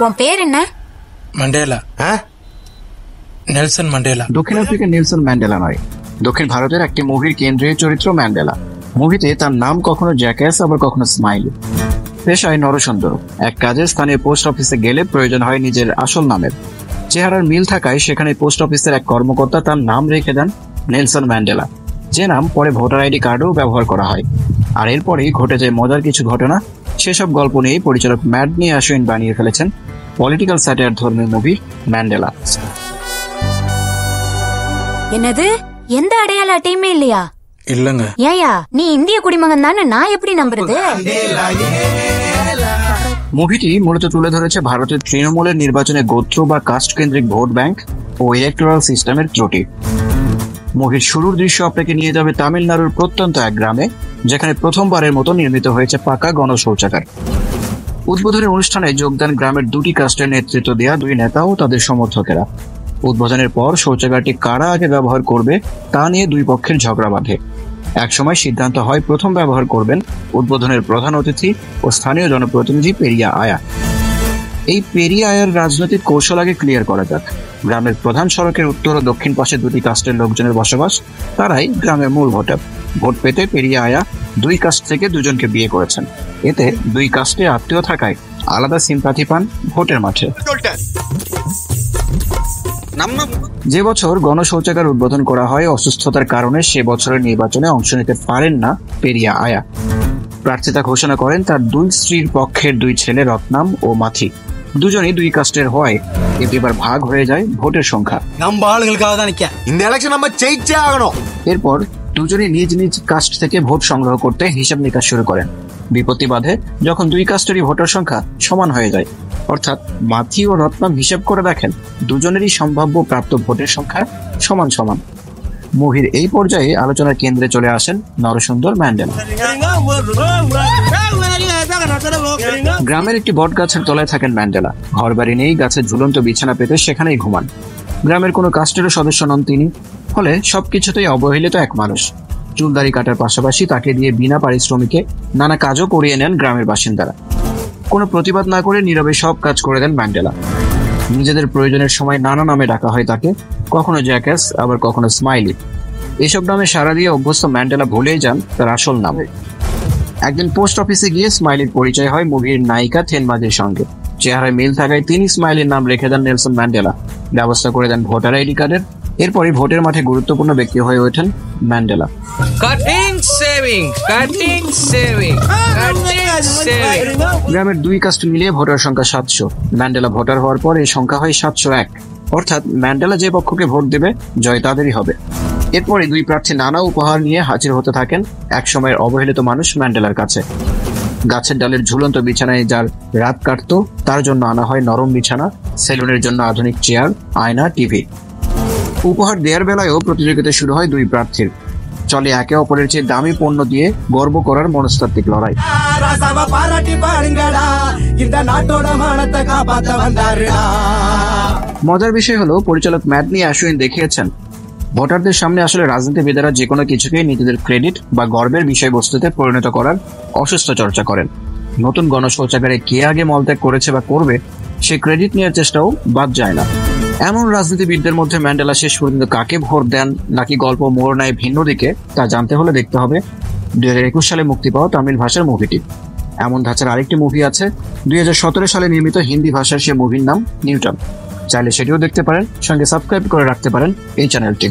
உன் பேர் என்ன? ম্যান্ডেলা। Nelson Mandela. দক্ষিণ আফ্রিকার নেলসন ম্যান্ডেলা নয়, দক্ষিণ ভারতের একটি মুভির কেন্দ্রীয় চরিত্র ম্যান্ডেলা। মুভিতে তার নাম কখনো জ্যাকাস আবার কখনো স্মাইলি। পেশায় নরসুন্দর। এক কাজে স্থানীয় পোস্ট অফিসে গেলে প্রয়োজন হয় নিজের আসল নামের। চেহারার মিল থাকায় সেখানে পোস্ট অফিসের এক কর্মকর্তা তার নাম রেখে দেন নেলসন ম্যান্ডেলা, যে নাম পরে ভোটার আইডি কার্ডেও ব্যবহার করা হয়। আর এরপরেই ঘটে যায় মজার কিছু ঘটনা। সেসব গল্প নিয়ে পরিচালক ম্যাডনি আশুইন বানিয়ে ফেলেছেন পলিটিক্যাল স্যাটায়ার ধর্মী মুভি ম্যান্ডেলা। என்னது? எந்த அடையாள அட்டையுமே இல்லையா? இல்லங்க। ஏயா, நீ இந்திய குடிமகன் தானே, நான் எப்படி நம்புறது? মুভিটি মূলত তুলে ধরেছে ভারতের তৃণমূলের নির্বাচনে গোত্র বা কাস্ট কেন্দ্রিক ভোট ব্যাংক ও ইলেকটোরাল সিস্টেমের ত্রুটি। মুভির শুরুর দৃশ্য আপনাকে নিয়ে যাবে তামিলনাড়ুর প্রত্যন্ত এক গ্রামে, যেখানে প্রথমবারের মতো নির্মিত হয়েছে পাকা গণশৌচাগার। উদ্বোধনী অনুষ্ঠানে যোগদান গ্রামের দুটি কাস্টের নেতৃত্ব দেওয়া দুই নেতা ও তাদের সমর্থকেরা। উদ্বোধনের পর শৌচাগারটি কারা আগে ব্যবহার করবে তা নিয়ে দুই পক্ষের ঝগড়া বাঁধে। একসময় সিদ্ধান্ত হয় প্রথম ব্যবহার করবেন উদ্বোধনের প্রধান অতিথি ও স্থানীয় জনপ্রতিনিধি পেরিয়া আয়া। এই পেরিয়া আয়ার রাজনৈতিক কৌশল আগে ক্লিয়ার করা যাক। গ্রামের প্রধান সড়কের উত্তর ও দক্ষিণ পাশে দুটি কাস্টের লোকজনের বসবাস, তারাই গ্রামের মূল ভোটার। ভোট পেতে পেরিয়া আয়া দুই কাস্ট থেকে দুজনকে বিয়ে করেছেন। এতে দুই কাস্টে আত্মীয় থাকায় আলাদা সিম্পাথি পান ভোটের মাঠে। যে বছর গণশৌচাগার উদ্বোধন করা হয়, অসুস্থতার কারণে সে বছরের নির্বাচনে অংশ নিতে পারেন না পেরিয়া আয়া। প্রার্থিতা ঘোষণা করেন তার দুই স্ত্রীর পক্ষের দুই ছেলে রত্নাম ও মাথি। দুজনই দুই কাস্টের হওয়ায় এতে এবার ভাগ হয়ে যায় ভোটের সংখ্যা। এরপর দুজনই নিজ নিজ কাস্ট থেকে ভোট সংগ্রহ করতে হিসাব নিকাশ শুরু করেন। বিপত্তি বাধে যখন দুই কাস্টেরই ভোটার সংখ্যা সমান হয়ে যায়, অর্থাৎ মাথি ও রত্নাম হিসাব করে দেখেন দুজনেরই সম্ভাব্য প্রাপ্ত ভোটের সংখ্যা সমান সমান। মুভির এই পর্যায়ে আলোচনার কেন্দ্রে চলে আসেন নরসুন্দর ম্যান্ডেলা। গ্রামের একটি বট গাছের তলায় থাকেন ম্যান্ডেলা। ঘর বাড়ি নেই, গাছের ঝুলন্ত বিছানা পেতে সেখানেই ঘুমান। গ্রামের কোনো কাস্টেরও সদস্য নন তিনি, ফলে সবকিছুতেই অবহেলিত এক মানুষ। চুলদাড়ি কাটার পাশাপাশি তাকে দিয়ে বিনা পারিশ্রমিকে নানা কাজও করিয়ে নেন গ্রামের বাসিন্দারা। কোনো প্রতিবাদ না করে নীরবে সব কাজ করে দেন ম্যান্ডেলা। নিজেদের প্রয়োজনের সময় নানা নামে ডাকা হয় তাকে, কখনো জ্যাকাস আবার কখনো স্মাইলি। এসব নামে সাড়া দিয়ে অভ্যস্ত ম্যান্ডেলা ভুলেই যান তার আসল নামে। একদিন পোস্ট অফিসে গিয়ে স্মাইলির পরিচয় হয় মুভির নায়িকা থেনমাজির সঙ্গে। চেহারায় মিল থাকায় তিনি স্মাইলির নাম রেখে দেন নেলসন ম্যান্ডেলা, ব্যবস্থা করে দেন ভোটার আইডি কার্ডের। এরপরই ভোটের মাঠে গুরুত্বপূর্ণ ব্যক্তি হয়ে ওঠেন ম্যান্ডেলা। গ্রামের দুই কাস্ট মিলিয়ে ভোটার সংখ্যা 700। ম্যান্ডেলা ভোটার হওয়ার পর এই সংখ্যা হয় 701, অর্থাৎ ম্যান্ডেলা যে পক্ষকে ভোট দেবে জয় তাদেরই হবে। এরপরে দুই প্রার্থী নানা উপহার নিয়ে হাজির হতে থাকেন একসময়ের অবহেলিত মানুষ ম্যান্ডেলার কাছে। গাছের ডালের ঝুলন্ত বিছানায় যার রাত কাটতো তার জন্য আনা হয় নরম বিছানা, সেলুনের জন্য আধুনিক চেয়ার, আয়না, টিভি। উপহার দেওয়ার বেলায়ও প্রতিযোগিতা শুরু হয় দুই প্রার্থীর। চলে একে অপরের চেয়ে দামি পণ্য দিয়ে গর্ব করার মনস্তাত্ত্বিক লড়াই। মজার বিষয় হলো পরিচালক ম্যাডনি আশুইন দেখিয়েছেন ভোটারদের সামনে আসলে রাজনীতিবিদেরা যে কোনো কিছুকেই নিজেদের ক্রেডিট বা গর্বের বিষয়বস্তুতে পরিণত করার অসুস্থ চর্চা করেন। নতুন গণশৌচাগারে কে আগে মলত্যাগ করেছে বা করবে সে ক্রেডিট নেওয়ার চেষ্টাও বাদ যায় না। এমন রাজনীতিবিদদের মধ্যে ম্যান্ডেলা শেষ পর্যন্ত কাকে ভোট দেন নাকি গল্প মোড় নেয় ভিন্ন দিকে, তা জানতে হলে দেখতে হবে 2021 সালে মুক্তি পাওয়া তামিল ভাষার মুভিটি। এমন ধাঁচের আরেকটি মুভি আছে 2017 সালে নির্মিত হিন্দি ভাষার সে মুভির নাম নিউটন। চাইলে সেটিও দেখতে পারেন, সঙ্গে সাবস্ক্রাইব করে রাখতে পারেন এই চ্যানেলটি।